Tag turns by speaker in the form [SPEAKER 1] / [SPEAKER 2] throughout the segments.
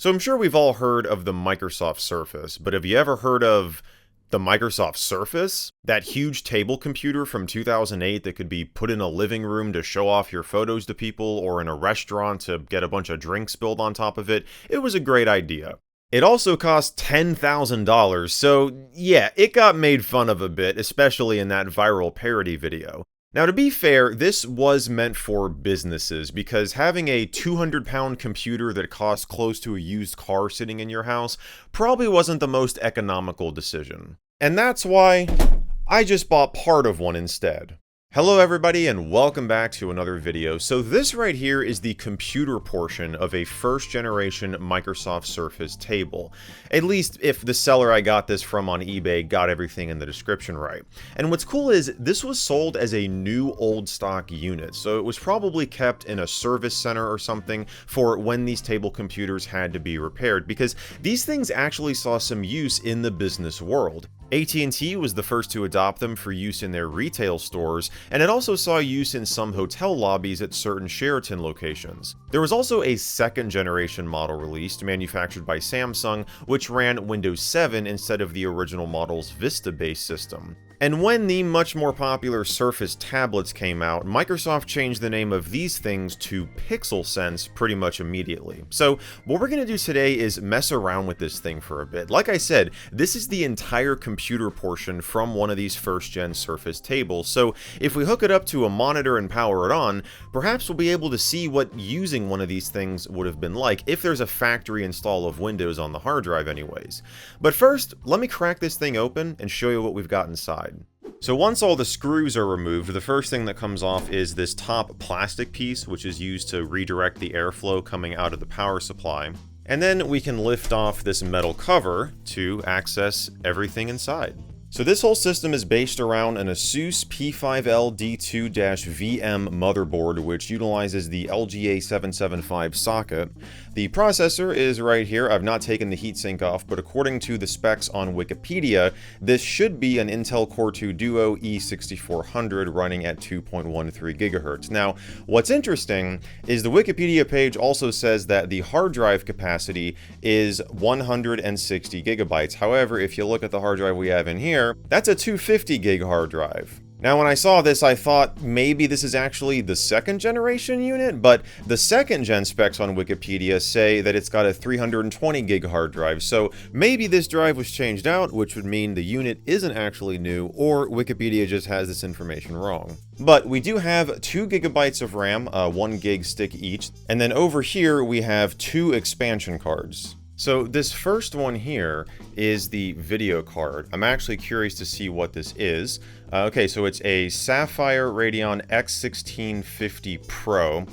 [SPEAKER 1] So I'm sure we've all heard of the Microsoft Surface, but have you ever heard of the Microsoft Surface? That huge table computer from 2008 that could be put in a living room to show off your photos to people, or in a restaurant to get a bunch of drinks spilled on top of it. It was a great idea. It also cost $10,000, so yeah, it got made fun of a bit, especially in that viral parody video. Now, to be fair, this was meant for businesses, because having a 200-pound computer that costs close to a used car sitting in your house probably wasn't the most economical decision. And that's why I just bought part of one instead. Hello everybody and welcome back to another video. So this right here is the computer portion of a first generation Microsoft Surface table. At least if the seller I got this from on eBay got everything in the description right. And what's cool is this was sold as a new old stock unit, so it was probably kept in a service center or something for when these table computers had to be repaired, because these things actually saw some use in the business world. AT&T was the first to adopt them for use in their retail stores, and it also saw use in some hotel lobbies at certain Sheraton locations. There was also a second generation model released, manufactured by Samsung, which ran Windows 7 instead of the original model's Vista-based system. And when the much more popular Surface tablets came out, Microsoft changed the name of these things to PixelSense pretty much immediately. So what we're going to do today is mess around with this thing for a bit. Like I said, this is the entire computer portion from one of these first-gen Surface tables, so if we hook it up to a monitor and power it on, perhaps we'll be able to see what using one of these things would have been like, if there's a factory install of Windows on the hard drive anyways. But first, let me crack this thing open and show you what we've got inside. So once all the screws are removed, the first thing that comes off is this top plastic piece, which is used to redirect the airflow coming out of the power supply. And then we can lift off this metal cover to access everything inside. So this whole system is based around an ASUS P5L D2-VM motherboard, which utilizes the LGA775 socket. The processor is right here. I've not taken the heatsink off, but according to the specs on Wikipedia, this should be an Intel Core 2 Duo E6400 running at 2.13 GHz. Now, what's interesting is the Wikipedia page also says that the hard drive capacity is 160 gigabytes. However, if you look at the hard drive we have in here, that's a 250 gig hard drive. Now, when I saw this, I thought maybe this is actually the second generation unit, but the second gen specs on Wikipedia say that it's got a 320 gig hard drive, so maybe this drive was changed out, which would mean the unit isn't actually new, or Wikipedia just has this information wrong. But we do have 2 gigabytes of RAM, 1 gig stick each, and then over here we have 2 expansion cards. So this first one here is the video card. I'm actually curious to see what this is. Okay, so it's a Sapphire Radeon X1650 Pro.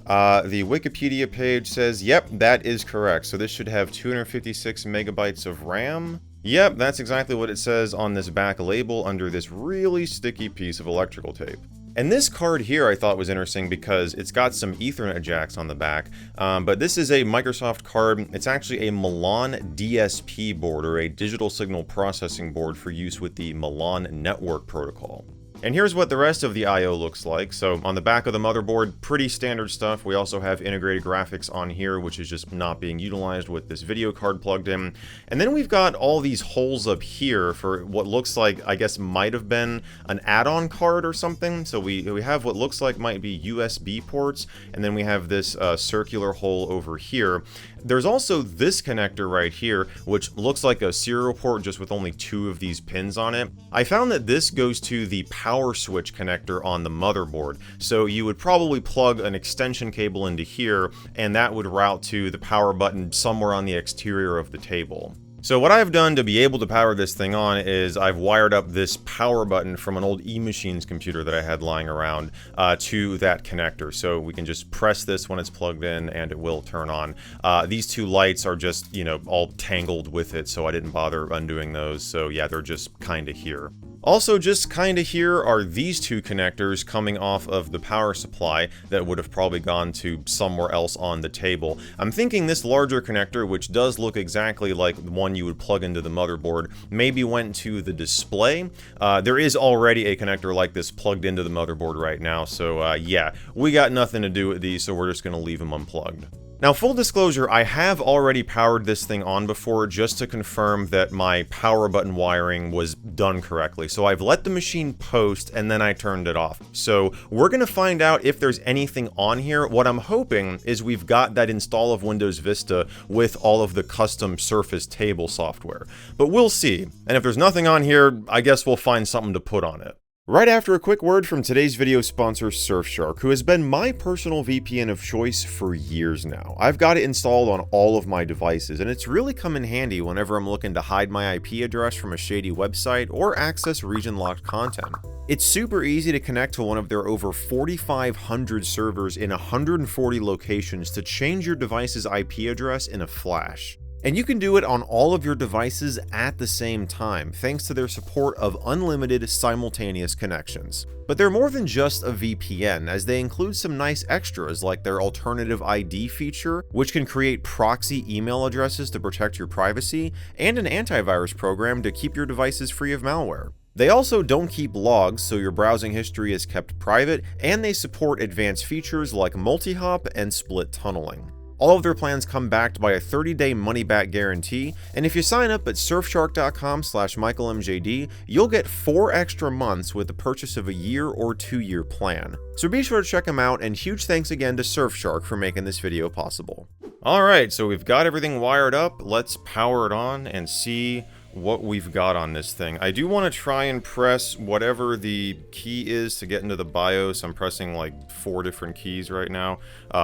[SPEAKER 1] The Wikipedia page says, yep, that is correct. So this should have 256 megabytes of RAM. Yep, that's exactly what it says on this back label under this really sticky piece of electrical tape. And this card here I thought was interesting because it's got some Ethernet jacks on the back, but this is a Microsoft card. It's actually a Milan DSP board, or a digital signal processing board for use with the Milan network protocol. And here's what the rest of the I/O looks like. So on the back of the motherboard, pretty standard stuff. We also have integrated graphics on here, which is just not being utilized with this video card plugged in. And then we've got all these holes up here for what looks like, I guess, might have been an add-on card or something. So we have what looks like might be USB ports, and then we have this circular hole over here. There's also this connector right here, which looks like a serial port just with only 2 of these pins on it. I found that this goes to the power switch connector on the motherboard. So you would probably plug an extension cable into here, and that would route to the power button somewhere on the exterior of the table. So what I've done to be able to power this thing on is I've wired up this power button from an old eMachines computer that I had lying around to that connector. So we can just press this when it's plugged in and it will turn on. These 2 lights are just, you know, all tangled with it, so I didn't bother undoing those. So yeah, they're just kind of here. Also, just kinda here are these 2 connectors coming off of the power supply that would have probably gone to somewhere else on the table. I'm thinking this larger connector, which does look exactly like the one you would plug into the motherboard, maybe went to the display. There is already a connector like this plugged into the motherboard right now, so yeah, we got nothing to do with these, so we're just gonna leave them unplugged. Now, full disclosure, I have already powered this thing on before just to confirm that my power button wiring was done correctly. So I've let the machine post and then I turned it off. So we're going to find out if there's anything on here. What I'm hoping is we've got that install of Windows Vista with all of the custom Surface table software. But we'll see. And if there's nothing on here, I guess we'll find something to put on it. Right after a quick word from today's video sponsor, Surfshark, who has been my personal VPN of choice for years now. I've got it installed on all of my devices, and it's really come in handy whenever I'm looking to hide my IP address from a shady website or access region-locked content. It's super easy to connect to one of their over 4,500 servers in 140 locations to change your device's IP address in a flash. And you can do it on all of your devices at the same time, thanks to their support of unlimited simultaneous connections. But they're more than just a VPN, as they include some nice extras like their alternative ID feature, which can create proxy email addresses to protect your privacy, and an antivirus program to keep your devices free of malware. They also don't keep logs, so your browsing history is kept private, and they support advanced features like multi-hop and split tunneling. All of their plans come backed by a 30-day money-back guarantee, and if you sign up at surfshark.com/michaelmjd, you'll get 4 extra months with the purchase of a year or 2-year plan. So be sure to check them out, and huge thanks again to Surfshark for making this video possible. Alright, so we've got everything wired up. Let's power it on and see what we've got on this thing. I do want to try and press whatever the key is to get into the BIOS. I'm pressing like 4 different keys right now.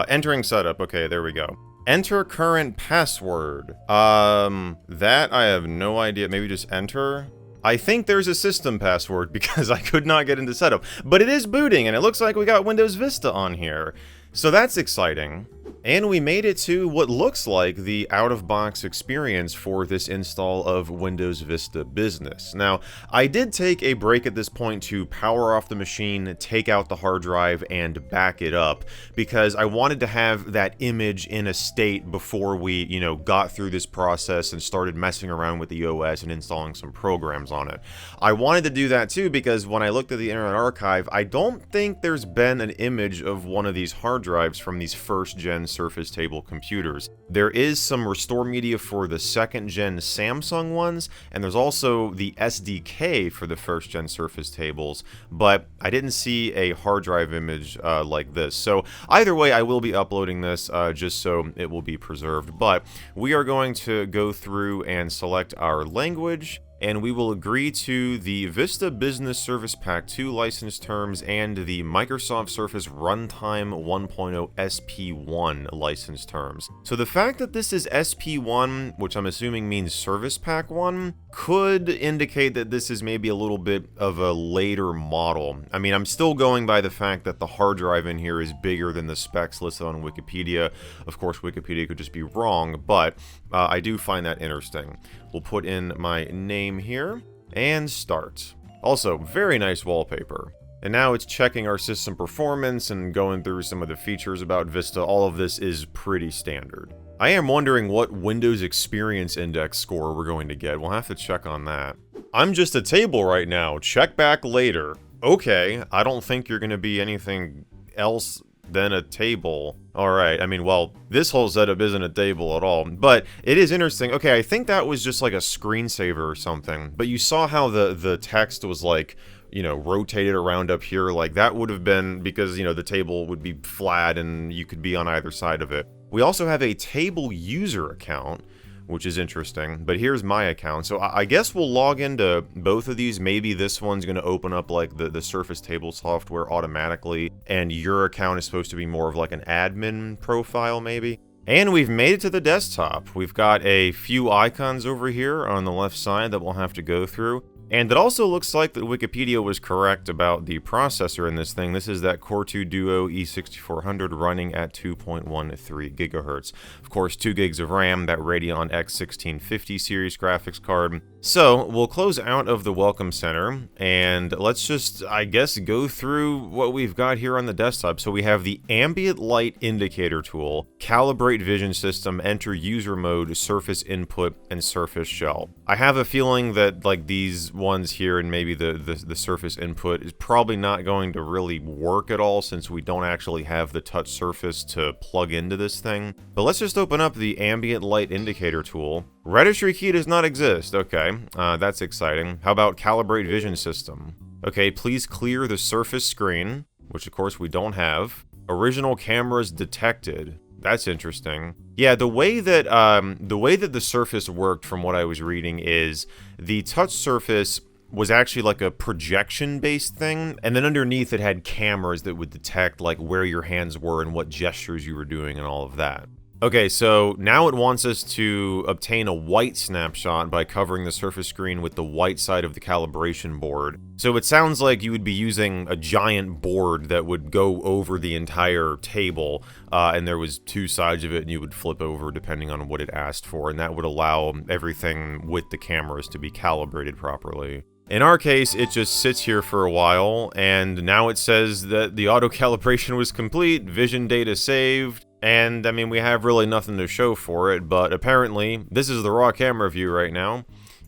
[SPEAKER 1] Entering setup. Okay, there we go. Enter current password. That I have no idea. Maybe just enter. I think there's a system password because I could not get into setup. But it is booting and it looks like we got Windows Vista on here. So that's exciting. And we made it to what looks like the out-of-box experience for this install of Windows Vista Business. Now, I did take a break at this point to power off the machine, take out the hard drive, and back it up, because I wanted to have that image in a state before we, got through this process and started messing around with the OS and installing some programs on it. I wanted to do that too because when I looked at the Internet Archive, I don't think there's been an image of one of these hard drives from these first-gen Surface table computers. There is some restore media for the second-gen Samsung ones, and there's also the SDK for the first-gen Surface tables, but I didn't see a hard drive image like this. So either way, I will be uploading this just so it will be preserved, but we are going to go through and select our language, and we will agree to the Vista Business Service Pack 2 license terms and the Microsoft Surface Runtime 1.0 SP1 license terms. So the fact that this is SP1, which I'm assuming means Service Pack 1, could indicate that this is maybe a little bit of a later model. I mean, I'm still going by the fact that the hard drive in here is bigger than the specs listed on Wikipedia. Of course, Wikipedia could just be wrong, but I do find that interesting. We'll put in my name here and start. Also, very nice wallpaper. And now it's checking our system performance and going through some of the features about Vista. All of this is pretty standard. I am wondering what Windows Experience Index score we're going to get. We'll have to check on that. I'm just a table right now. Check back later. Okay, I don't think you're going to be anything else than a table. Alright, I mean, well, this whole setup isn't a table at all, but it is interesting. Okay, I think that was just like a screensaver or something, but you saw how the text was like, rotated around up here. Like that would have been because, the table would be flat and you could be on either side of it. We also have a table user account, which is interesting, but here's my account. So I guess we'll log into both of these. Maybe this one's going to open up like the Surface table software automatically, and your account is supposed to be more of like an admin profile maybe. And we've made it to the desktop. We've got a few icons over here on the left side that we'll have to go through. And it also looks like that Wikipedia was correct about the processor in this thing. This is that Core 2 Duo E6400 running at 2.13 gigahertz. Of course, 2 gigs of RAM, that Radeon X 1650 series graphics card, So we'll close out of the Welcome Center, and let's just, I guess, go through what we've got here on the desktop. So we have the Ambient Light Indicator tool, Calibrate Vision System, Enter User Mode, Surface Input, and Surface Shell. I have a feeling that like these ones here and maybe the Surface Input is probably not going to really work at all since we don't actually have the touch surface to plug into this thing. But let's just open up the Ambient Light Indicator tool. Registry key does not exist. Okay, that's exciting. How about Calibrate Vision System? Okay, please clear the surface screen, which of course we don't have. Original cameras detected. That's interesting. Yeah, the way that the surface worked from what I was reading is the touch surface was actually like a projection-based thing, and then underneath it had cameras that would detect like where your hands were and what gestures you were doing and all of that. Okay, so now it wants us to obtain a white snapshot by covering the surface screen with the white side of the calibration board. So it sounds like you would be using a giant board that would go over the entire table, and there was two sides of it and you would flip over depending on what it asked for, and that would allow everything with the cameras to be calibrated properly. In our case, it just sits here for a while, and now it says that the auto calibration was complete, vision data saved. And, I mean, we have really nothing to show for it, but apparently, this is the raw camera view right now.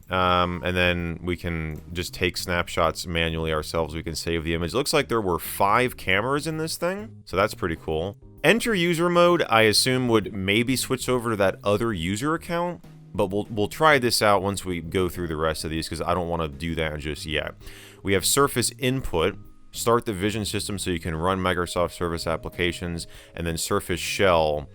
[SPEAKER 1] And then we can just take snapshots manually ourselves. We can save the image. It looks like there were 5 cameras in this thing, so that's pretty cool. Enter user mode, I assume, would maybe switch over to that other user account, but we'll try this out once we go through the rest of these, because I don't want to do that just yet. We have surface input. Start the vision system so you can run Microsoft Surface applications, and then Surface Shell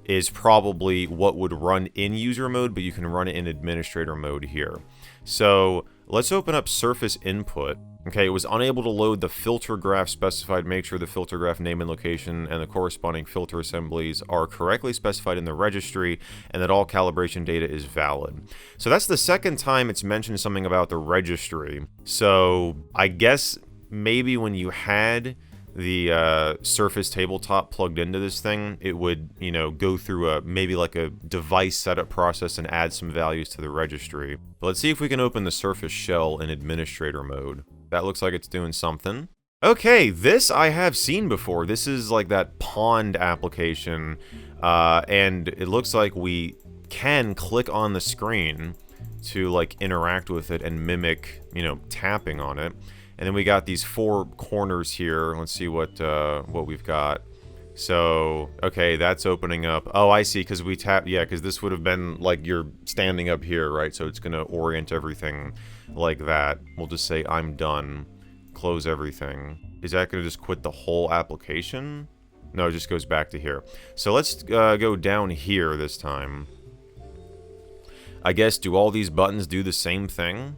[SPEAKER 1] is probably what would run in user mode, but you can run it in administrator mode here. So let's open up Surface Input. Okay, it was unable to load the filter graph specified. Make sure the filter graph name and location and the corresponding filter assemblies are correctly specified in the registry, and that all calibration data is valid. So that's the second time it's mentioned something about the registry. So I guess maybe when you had the Surface tabletop plugged into this thing, it would, you know, go through maybe like a device setup process and add some values to the registry. But let's see if we can open the Surface Shell in administrator mode. That looks like it's doing something. Okay, this I have seen before. This is like that pond application, and it looks like we can click on the screen to like interact with it and mimic, you know, tapping on it. And then we got these 4 corners here. Let's see what we've got. So, okay, that's opening up. Oh, I see, because we tap, yeah, because this would have been like you're standing up here, right? So it's going to orient everything like that. We'll just say, I'm done. Close everything. Is that going to just quit the whole application? No, it just goes back to here. So let's go down here this time. I guess, do all these buttons do the same thing?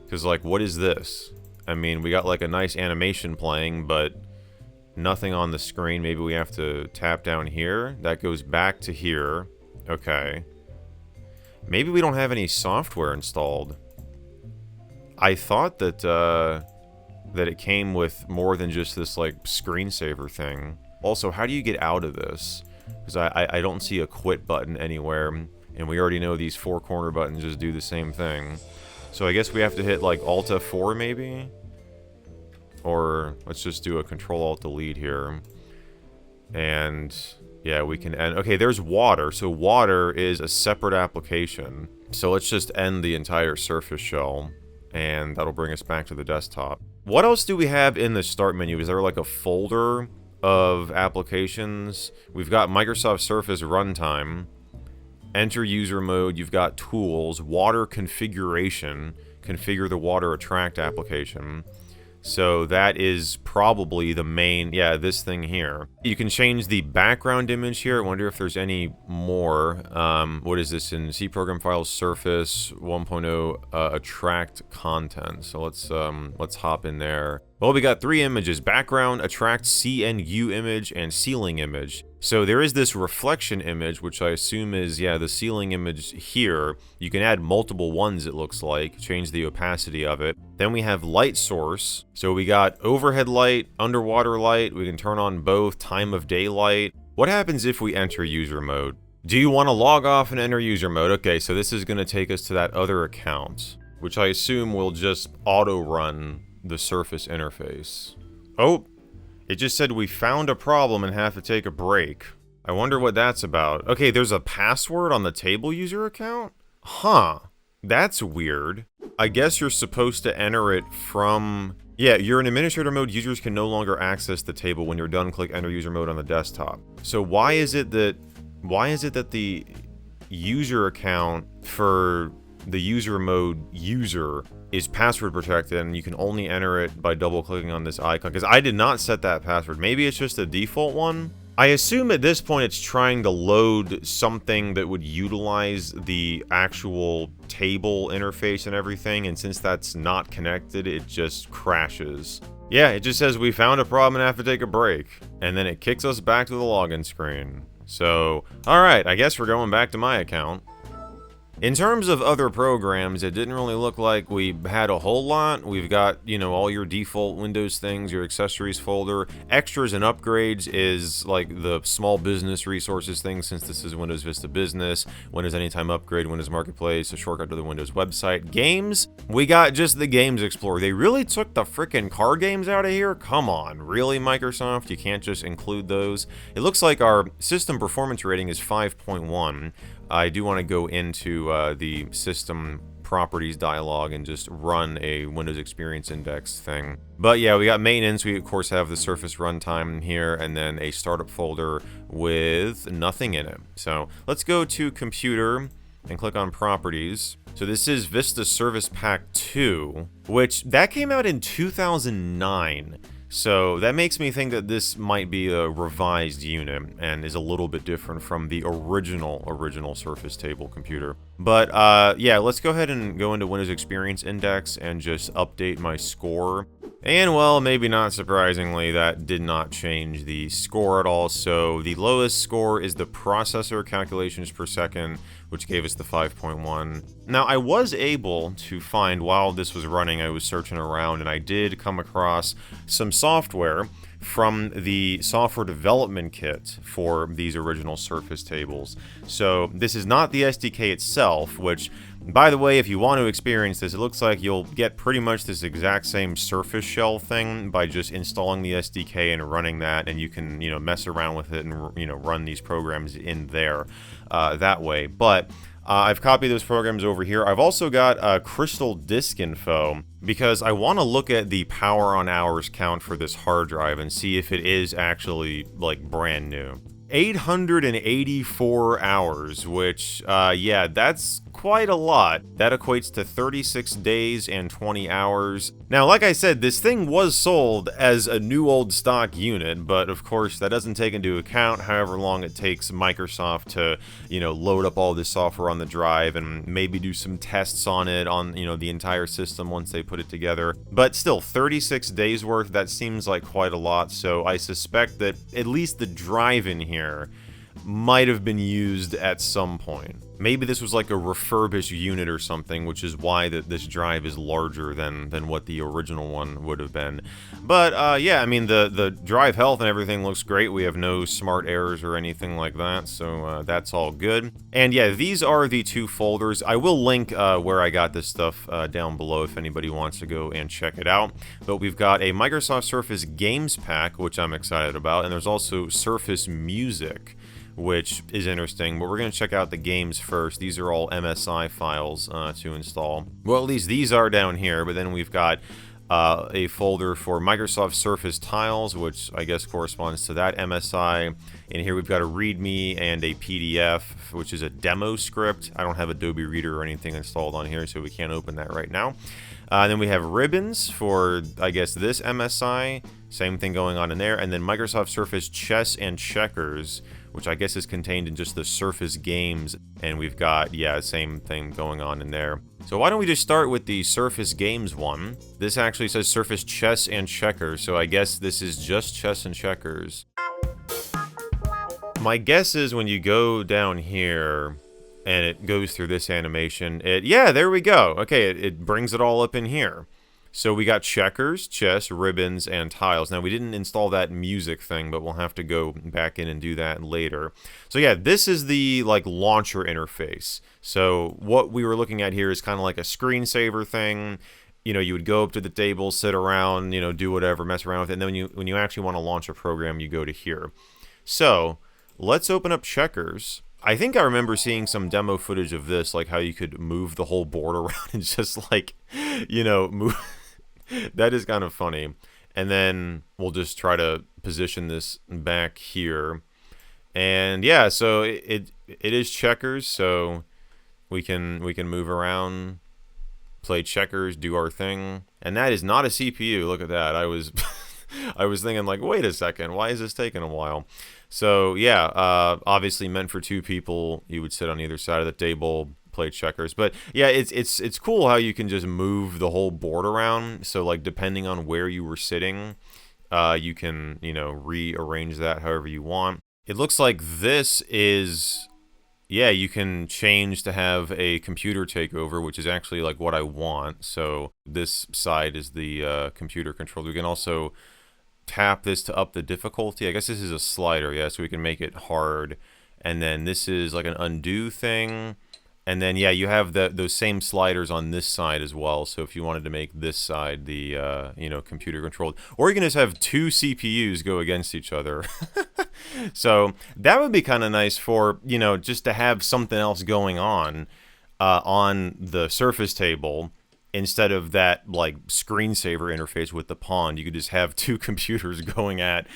[SPEAKER 1] Because, like, what is this? I mean, we got like a nice animation playing, but nothing on the screen. Maybe we have to tap down here. That goes back to here. Okay. Maybe we don't have any software installed. I thought that that it came with more than just this like screensaver thing. Also, how do you get out of this? Because I don't see a quit button anywhere, and we already know these 4 corner buttons just do the same thing. So I guess we have to hit like Alt F4 maybe? Or let's just do a Control Alt Delete here. And yeah, we can end. Okay, there's water. So water is a separate application. So let's just end the entire Surface Shell, and that'll bring us back to the desktop. What else do we have in the start menu? Is there like a folder of applications? We've got Microsoft Surface Runtime. Enter user mode, you've got tools, water configuration, configure the water attract application. So that is probably the main, yeah, this thing here. You can change the background image here. I wonder if there's any more. What is this in C program files, Surface 1.0 attract content. So let's hop in there. Well, we got 3 images: background, attract, CNU image, and ceiling image. So there is this reflection image, which I assume is, yeah, the ceiling image here. You can add multiple ones, it looks like, change the opacity of it. Then we have light source. So we got overhead light, underwater light. We can turn on both, time of day light. What happens if we enter user mode? Do you want to log off and enter user mode? Okay, so this is going to take us to that other account, which I assume will just auto-run the Surface interface. Oh, it just said we found a problem and have to take a break. I wonder what that's about. Okay, there's a password on the table user account? Huh. That's weird. I guess you're supposed to enter it from... Yeah, you're in administrator mode. Users can no longer access the table. When you're done, click enter user mode on the desktop. So why is it that the user account for the user mode user is password protected and you can only enter it by double clicking on this icon? Because I did not set that password. Maybe it's just a default one? I assume at this point it's trying to load something that would utilize the actual table interface and everything, and since that's not connected, it just crashes. Yeah, it just says we found a problem and have to take a break, and then it kicks us back to the login screen. So, alright, I guess we're going back to my account. In terms of other programs, it didn't really look like we had a whole lot. We've got, you know, all your default Windows things, your accessories folder. Extras and upgrades is like the small business resources thing, since this is Windows Vista Business. Windows Anytime Upgrade, Windows Marketplace, a shortcut to the Windows website. Games, we got just the Games Explorer. They really took the frickin' card games out of here? Come on, really, Microsoft? You can't just include those? It looks like our system performance rating is 5.1. I do want to go into the system properties dialog and just run a Windows Experience Index thing. But yeah, we got maintenance. We of course have the Surface runtime here, and then a startup folder with nothing in it. So let's go to computer and click on properties. So this is Vista Service Pack 2, which that came out in 2009. So that makes me think that this might be a revised unit and is a little bit different from the original Surface table computer. But yeah, let's go ahead and go into Windows Experience Index and just update my score. And well, maybe not surprisingly, that did not change the score at all. So the lowest score is the processor calculations per second, which gave us the 5.1. Now, I was able to find, while this was running, I was searching around, and I did come across some software from the software development kit for these original Surface tables. So this is not the SDK itself, which, by the way, if you want to experience this, it looks like you'll get pretty much this exact same Surface shell thing by just installing the SDK and running that, and you can, you know, mess around with it and, you know, run these programs in there that way. But I've copied those programs over here. I've also got Crystal Disk Info, because I want to look at the power on hours count for this hard drive and see if it is actually, like, brand new. 884 hours, which, yeah, that's quite a lot. That equates to 36 days and 20 hours. Now, like I said, this thing was sold as a new old stock unit, but of course that doesn't take into account however long it takes Microsoft to, you know, load up all this software on the drive and maybe do some tests on it on, you know, the entire system once they put it together. But still, 36 days worth, that seems like quite a lot, so I suspect that at least the drive in here might have been used at some point. Maybe this was like a refurbished unit or something, which is why this drive is larger than what the original one would have been. But yeah, I mean, the drive health and everything looks great. We have no smart errors or anything like that, so that's all good. And yeah, these are the two folders. I will link where I got this stuff down below if anybody wants to go and check it out. But we've got a Microsoft Surface Games Pack, which I'm excited about, and there's also Surface Music, which is interesting, but we're going to check out the games first. These are all MSI files to install. Well, at least these are down here, but then we've got a folder for Microsoft Surface Tiles, which I guess corresponds to that MSI. And here we've got a README and a PDF, which is a demo script. I don't have Adobe Reader or anything installed on here, so we can't open that right now. Then we have ribbons for, I guess, this MSI. Same thing going on in there. And then Microsoft Surface Chess and Checkers, which I guess is contained in just the Surface games. And we've got, yeah, same thing going on in there. So why don't we just start with the Surface Games one. This actually says Surface Chess and Checkers, so I guess this is just Chess and Checkers. My guess is when you go down here and it goes through this animation, yeah, there we go. Okay, it brings it all up in here. So we got checkers, chess, ribbons, and tiles. Now we didn't install that music thing, but we'll have to go back in and do that later. So yeah, this is the like launcher interface. So what we were looking at here is kind of like a screensaver thing. You know, you would go up to the table, sit around, you know, do whatever, mess around with it, and then when you actually want to launch a program, you go to here. So let's open up checkers. I think I remember seeing some demo footage of this, like how you could move the whole board around and just like, you know, move. That is kind of funny. And then we'll just try to position this back here. And yeah, so it is checkers, so we can move around, play checkers, do our thing. And that is not a CPU. Look at that. I was I was thinking like, wait a second, why is this taking a while? So yeah, obviously meant for 2 people. You would sit on either side of the table, play checkers. But yeah, it's cool how you can just move the whole board around. So like depending on where you were sitting, you can, you know, rearrange that however you want. It looks like this is, yeah, you can change to have a computer take over, which is actually like what I want. So this side is the computer controller. We can also tap this to up the difficulty. I guess this is a slider, yeah, so we can make it hard. And then this is like an undo thing. And then, yeah, you have those same sliders on this side as well. So if you wanted to make this side the, you know, computer controlled. Or you can just have 2 CPUs go against each other. So that would be kind of nice for, you know, just to have something else going on the Surface table. Instead of that, like, screensaver interface with the pawn, you could just have 2 computers going at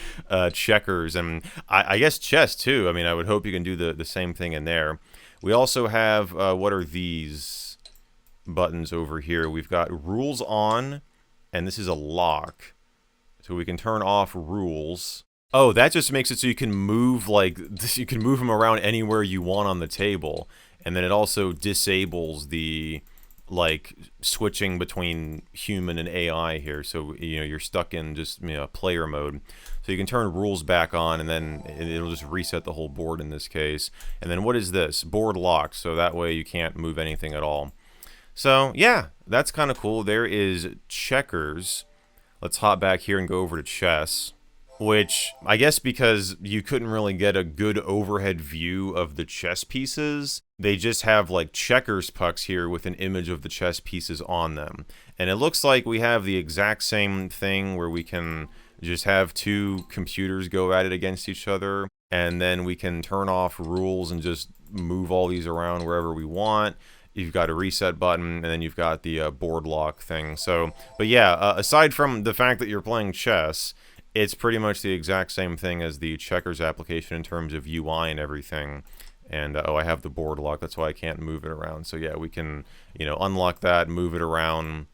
[SPEAKER 1] checkers. And I guess chess, too. I mean, I would hope you can do the same thing in there. We also have, what are these buttons over here? We've got rules on, and this is a lock. So we can turn off rules. Oh, that just makes it so you can move, like, you can move them around anywhere you want on the table. And then it also disables the, like, switching between human and AI here. So, you know, you're stuck in just, you know, player mode. So you can turn rules back on, and then it'll just reset the whole board in this case. And then what is this? Board locked, so that way you can't move anything at all. So, yeah, that's kind of cool. There is checkers. Let's hop back here and go over to chess. Which, I guess because you couldn't really get a good overhead view of the chess pieces, they just have like checkers pucks here with an image of the chess pieces on them. And it looks like we have the exact same thing where we can just have 2 computers go at it against each other. And then we can turn off rules and just move all these around wherever we want. You've got a reset button, and then you've got the board lock thing. So, but yeah, aside from the fact that you're playing chess, it's pretty much the exact same thing as the checkers application in terms of UI and everything. And, oh, I have the board lock. That's why I can't move it around. So, yeah, we can, you know, unlock that, move it around,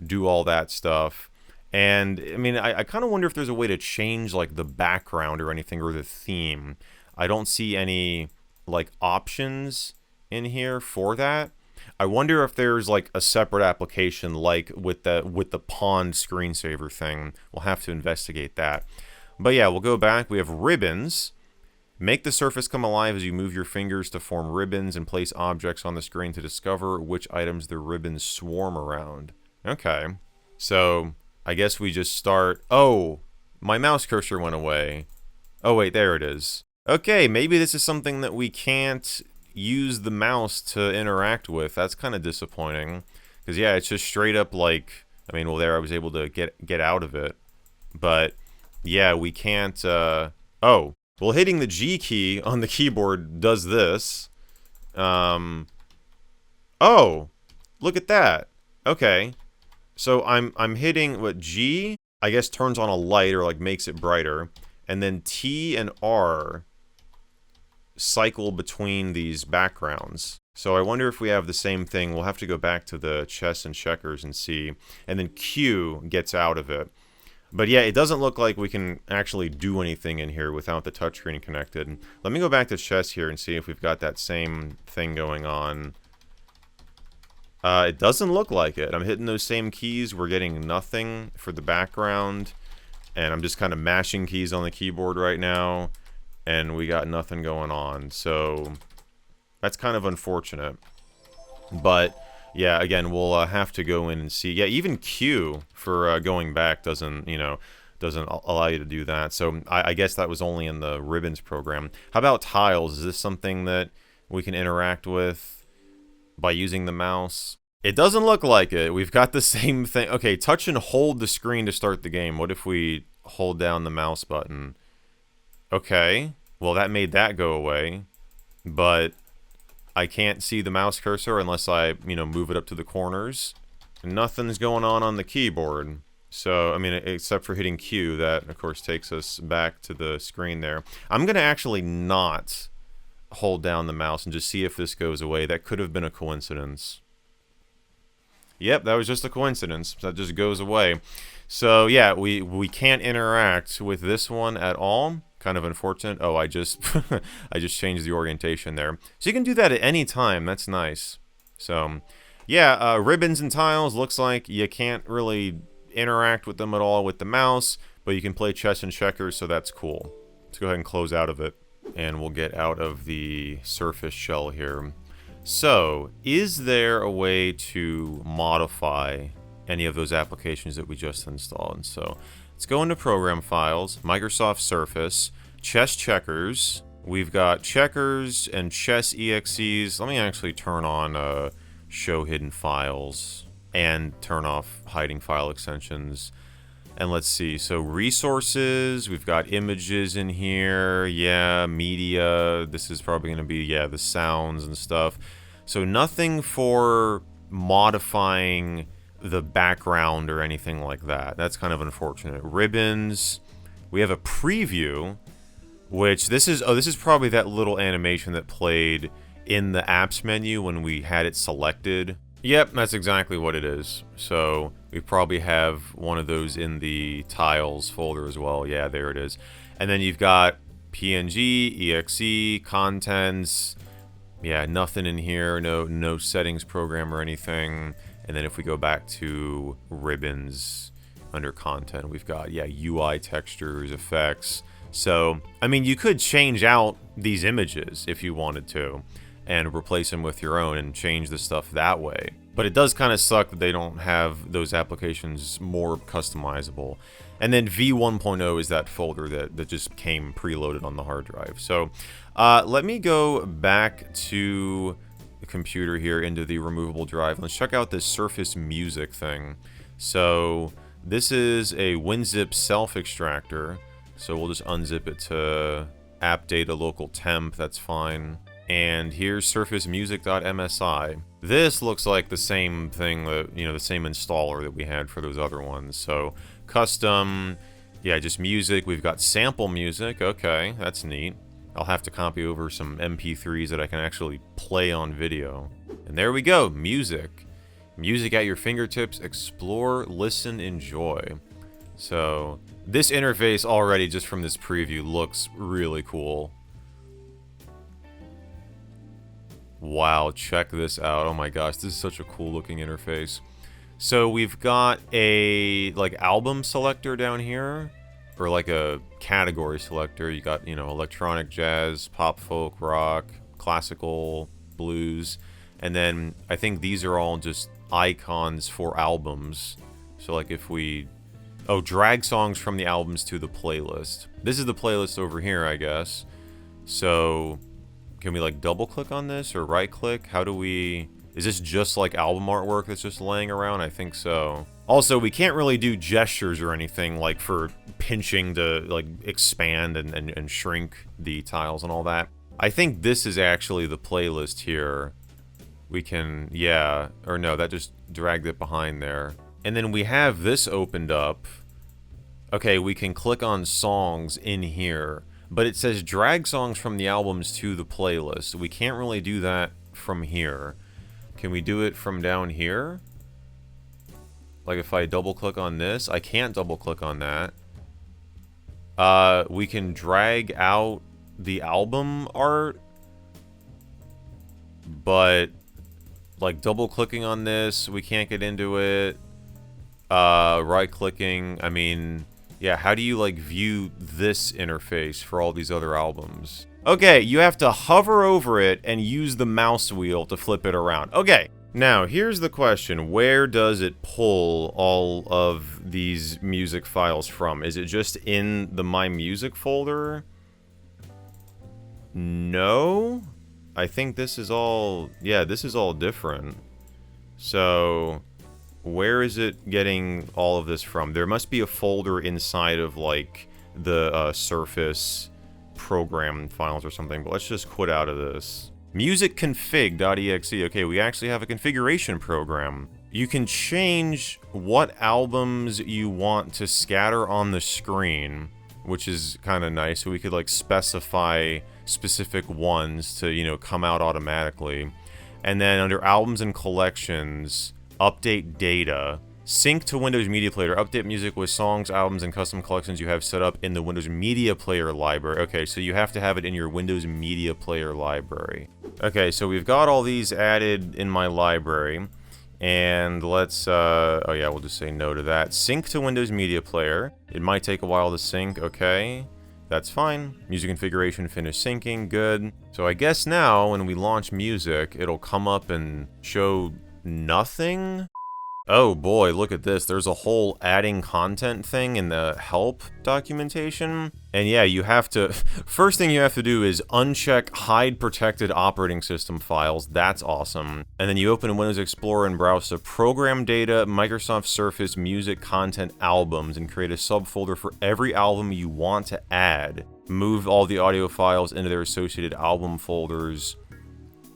[SPEAKER 1] do all that stuff. And, I mean, I kind of wonder if there's a way to change, like, the background or anything, or the theme. I don't see any, like, options in here for that. I wonder if there's, like, a separate application, like with the pawn screensaver thing. We'll have to investigate that. But, yeah, we'll go back. We have ribbons. Make the surface come alive as you move your fingers to form ribbons and place objects on the screen to discover which items the ribbons swarm around. Okay. So, I guess we just start... Oh, my mouse cursor went away. Oh, wait, there it is. Okay, maybe this is something that we can't use the mouse to interact with. That's kind of disappointing. Because, yeah, it's just straight up like... I mean, well, there I was able to get out of it. But, yeah, we can't... Oh, well, hitting the G key on the keyboard does this. Oh, look at that. Okay. So I'm hitting what, G, I guess turns on a light or like makes it brighter, and then T and R cycle between these backgrounds. So I wonder if we have the same thing. We'll have to go back to the chess and checkers and see. And then Q gets out of it. But yeah, it doesn't look like we can actually do anything in here without the touchscreen connected. Let me go back to chess here and see if we've got that same thing going on. It doesn't look like it. I'm hitting those same keys. We're getting nothing for the background. And I'm just kind of mashing keys on the keyboard right now. And we got nothing going on. So that's kind of unfortunate. But Yeah, again, we'll have to go in and see. Yeah, even Q for going back doesn't, doesn't allow you to do that. So I guess that was only in the ribbons program. How about tiles? Is this something that we can interact with by using the mouse? It doesn't look like it. We've got the same thing. Okay, touch and hold the screen to start the game. What if we hold down the mouse button? Okay, well that made that go away, but I can't see the mouse cursor unless I, move it up to the corners. Nothing's going on the keyboard. So, I mean, except for hitting Q, that of course takes us back to the screen there. I'm gonna actually not hold down the mouse and just see if this goes away. That could have been a coincidence. Yep, that was just a coincidence. That just goes away. So yeah, we can't interact with this one at all. Kind of unfortunate. Oh, I just I just changed the orientation there. So you can do that at any time. That's nice. So yeah, ribbons and tiles, looks like you can't really interact with them at all with the mouse, but you can play chess and checkers, so that's cool. Let's go ahead and close out of it, and we'll get out of the surface shell here. So, is there a way to modify any of those applications that we just installed? So, let's go into Program Files, Microsoft Surface, Chess Checkers. We've got Checkers and Chess EXEs. Let me actually turn on Show Hidden Files and turn off Hiding File Extensions. And let's see, so resources, we've got images in here, yeah, media, this is probably going to be, yeah, the sounds and stuff. So nothing for modifying the background or anything like that. That's kind of unfortunate. Ribbons, we have a preview, which this is probably that little animation that played in the apps menu when we had it selected. Yep, that's exactly what it is. So we probably have one of those in the tiles folder as well. Yeah, there it is. And then you've got PNG, EXE, contents. Yeah, nothing in here. No settings program or anything. And then if we go back to ribbons under content, we've got, yeah, UI textures, effects. So, I mean, you could change out these images if you wanted to, and replace them with your own and change the stuff that way. But it does kind of suck that they don't have those applications more customizable. And then v1.0 is that folder that just came preloaded on the hard drive. So let me go back to the computer here into the removable drive. Let's check out this Surface Music thing. So this is a WinZip self-extractor. So we'll just unzip it to app data local temp. That's fine. And here's surfacemusic.msi. This looks like the same thing that, the same installer that we had for those other ones. So custom, yeah, just music. We've got sample music. Okay, that's neat. I'll have to copy over some MP3s that I can actually play on video. And there we go, music. Music at your fingertips. Explore, listen, enjoy. So this interface already, just from this preview, looks really cool. Wow, check this out. Oh my gosh, this is such a cool looking interface. So we've got a album selector down here, or like a category selector. You got, electronic, jazz, pop, folk, rock, classical, blues, and then I think these are all just icons for albums. So like if we, drag songs from the albums to the playlist. This is the playlist over here, I guess. So can we double click on this or right click? How do we, is this just like album artwork that's just laying around? I think so. Also, we can't really do gestures or anything like for pinching to expand and shrink the tiles and all that. I think this is actually the playlist here. We can, yeah, or no, that just dragged it behind there. And then we have this opened up. Okay, we can click on songs in here. But it says drag songs from the albums to the playlist. We can't really do that from here. Can we do it from down here? Like if I double click on this, I can't double click on that. We can drag out the album art, but double clicking on this, we can't get into it. Right clicking, I mean, yeah, how do you view this interface for all these other albums? Okay, you have to hover over it and use the mouse wheel to flip it around. Okay, Now, here's the question. Where does it pull all of these music files from? Is it just in the My Music folder? No? I think this is all... Yeah, this is all different. So, where is it getting all of this from? There must be a folder inside of, like, the Surface program files or something, but let's just quit out of this. Musicconfig.exe. Okay, we actually have a configuration program. You can change what albums you want to scatter on the screen, which is kind of nice. So we could like specify specific ones to, you know, come out automatically. And then under albums and collections, update data. Sync to Windows Media Player. Update music with songs, albums, and custom collections you have set up in the Windows Media Player library. Okay, so you have to have it in your Windows Media Player library. Okay, so we've got all these added in my library. And let's, oh yeah, we'll just say no to that. Sync to Windows Media Player. It might take a while to sync, okay. That's fine. Music configuration finished syncing, good. So I guess now, when we launch music, it'll come up and show nothing? Oh boy, look at this. There's a whole adding content thing in the help documentation. And yeah, you have to... First thing you have to do is uncheck hide protected operating system files. That's awesome. And then you open Windows Explorer and browse to program data, Microsoft Surface music content albums, and create a subfolder for every album you want to add. Move all the audio files into their associated album folders.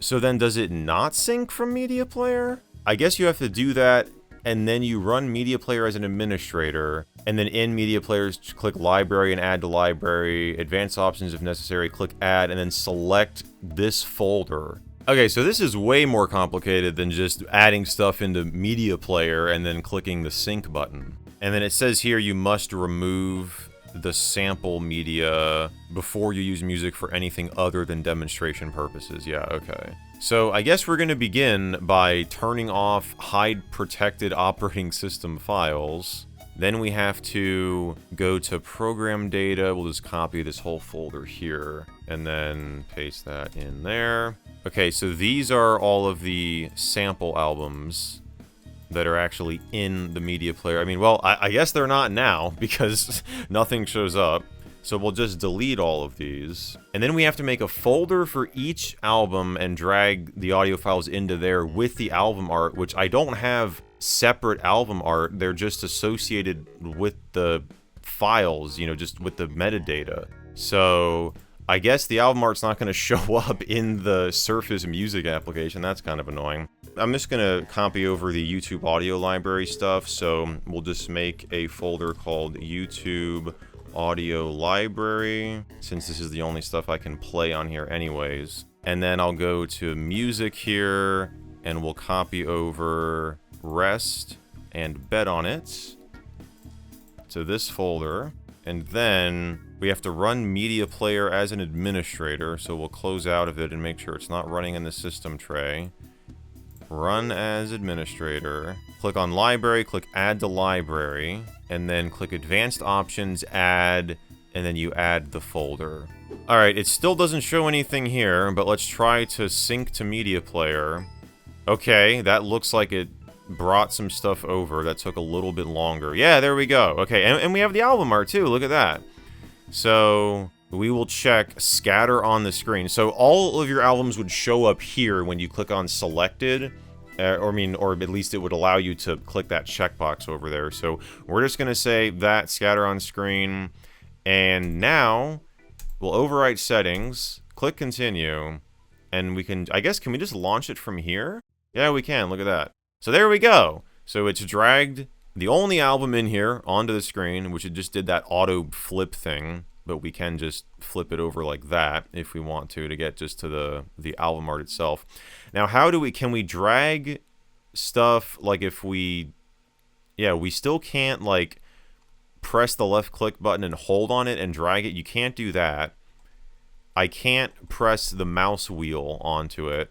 [SPEAKER 1] So then does it not sync from Media Player? I guess you have to do that, and then you run Media Player as an administrator, and then in Media Player, click Library and Add to Library, Advanced Options if necessary, click Add, and then select this folder. Okay, so this is way more complicated than just adding stuff into Media Player and then clicking the Sync button. And then it says here you must remove the sample media before you use music for anything other than demonstration purposes. Yeah, okay. So I guess we're going to begin by turning off hide protected operating system files. Then we have to go to program data. We'll just copy this whole folder here and then paste that in there. Okay, so these are all of the sample albums that are actually in the media player. I mean, well, I guess they're not now because nothing shows up. So we'll just delete all of these. And then we have to make a folder for each album and drag the audio files into there with the album art, which I don't have separate album art. They're just associated with the files, you know, just with the metadata. So I guess the album art's not going to show up in the Surface Music application. That's kind of annoying. I'm just going to copy over the YouTube audio library stuff. So we'll just make a folder called YouTube Audio Library, since this is the only stuff I can play on here anyways. And then I'll go to music here, and we'll copy over rest and bet on it to this folder. And then we have to run Media Player as an administrator, so we'll close out of it and make sure it's not running in the system tray. Run as administrator. Click on library, click add to library, and then click advanced options, add, and then you add the folder. Alright, it still doesn't show anything here, but let's try to sync to Media Player. Okay, that looks like it brought some stuff over. That took a little bit longer. Yeah, there we go. Okay, and we have the album art too, look at that. So we will check scatter on the screen. So all of your albums would show up here when you click on selected. Or at least it would allow you to click that checkbox over there. So we're just going to say that scatter on screen. And now we'll overwrite settings, click continue, and we can, I guess, can we just launch it from here? Yeah, we can. Look at that. So there we go. So it's dragged the only album in here onto the screen, which it just did that auto flip thing. But we can just flip it over like that if we want to get just to the album art itself. Now, can we drag stuff, like if we, yeah, we still can't like press the left click button and hold on it and drag it. You can't do that. I can't press the mouse wheel onto it.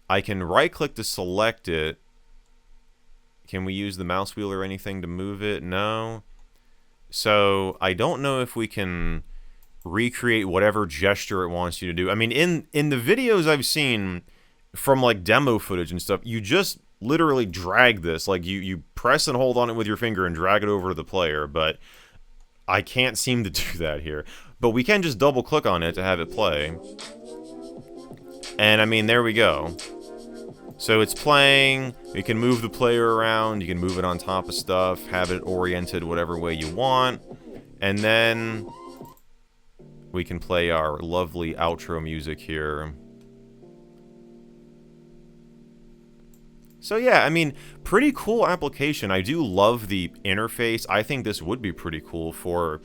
[SPEAKER 1] I can right click to select it. Can we use the mouse wheel or anything to move it? No. So I don't know if we can recreate whatever gesture it wants you to do. I mean, in the videos I've seen, from like demo footage and stuff, you just literally drag this. Like you press and hold on it with your finger and drag it over to the player, but I can't seem to do that here. But we can just double click on it to have it play. And I mean, there we go. So it's playing, you can move the player around, you can move it on top of stuff, have it oriented whatever way you want, and then we can play our lovely outro music here. So yeah, I mean, pretty cool application. I do love the interface. I think this would be pretty cool for,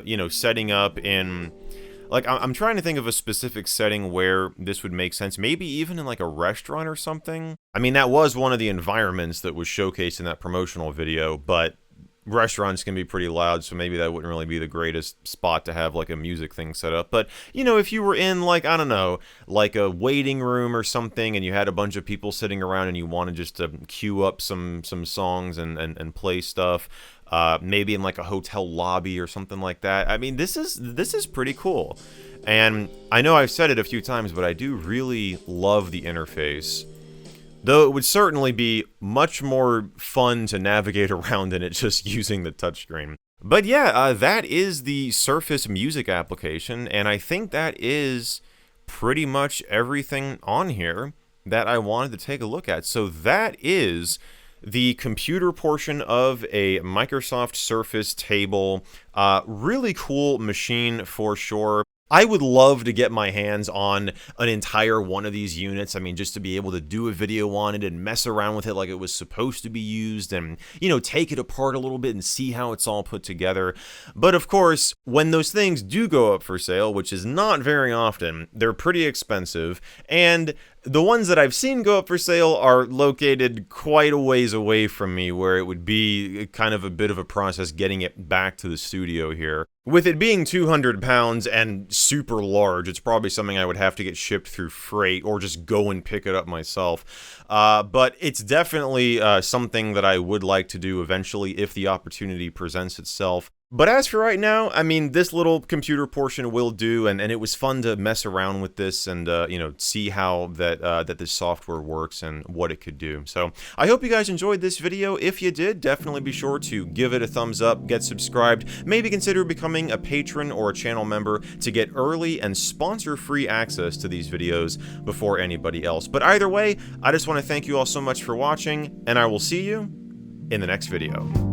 [SPEAKER 1] you know, setting up in... Like, I'm trying to think of a specific setting where this would make sense. Maybe even in, like, a restaurant or something. I mean, that was one of the environments that was showcased in that promotional video, but restaurants can be pretty loud, so maybe that wouldn't really be the greatest spot to have, like, a music thing set up. But, you know, if you were in, like, I don't know, like a waiting room or something, and you had a bunch of people sitting around and you wanted just to queue up some songs and play stuff, maybe in like a hotel lobby or something like that. I mean, this is pretty cool. And I know I've said it a few times, but I do really love the interface. Though it would certainly be much more fun to navigate around than it just using the touchscreen. But yeah, that is the Surface Music application, and I think that is pretty much everything on here that I wanted to take a look at. So that is the computer portion of a Microsoft Surface table. Really cool machine for sure. I would love to get my hands on an entire one of these units. I mean, just to be able to do a video on it and mess around with it like it was supposed to be used and, you know, take it apart a little bit and see how it's all put together. But of course, when those things do go up for sale, which is not very often, they're pretty expensive. And the ones that I've seen go up for sale are located quite a ways away from me, where it would be kind of a bit of a process getting it back to the studio here. With it being 200 pounds and super large, it's probably something I would have to get shipped through freight or just go and pick it up myself. But it's definitely something that I would like to do eventually if the opportunity presents itself. But as for right now, I mean, this little computer portion will do, and it was fun to mess around with this and, you know, see how that this software works and what it could do. So I hope you guys enjoyed this video. If you did, definitely be sure to give it a thumbs up, get subscribed, maybe consider becoming a patron or a channel member to get early and sponsor-free access to these videos before anybody else. But either way, I just want to thank you all so much for watching, and I will see you in the next video.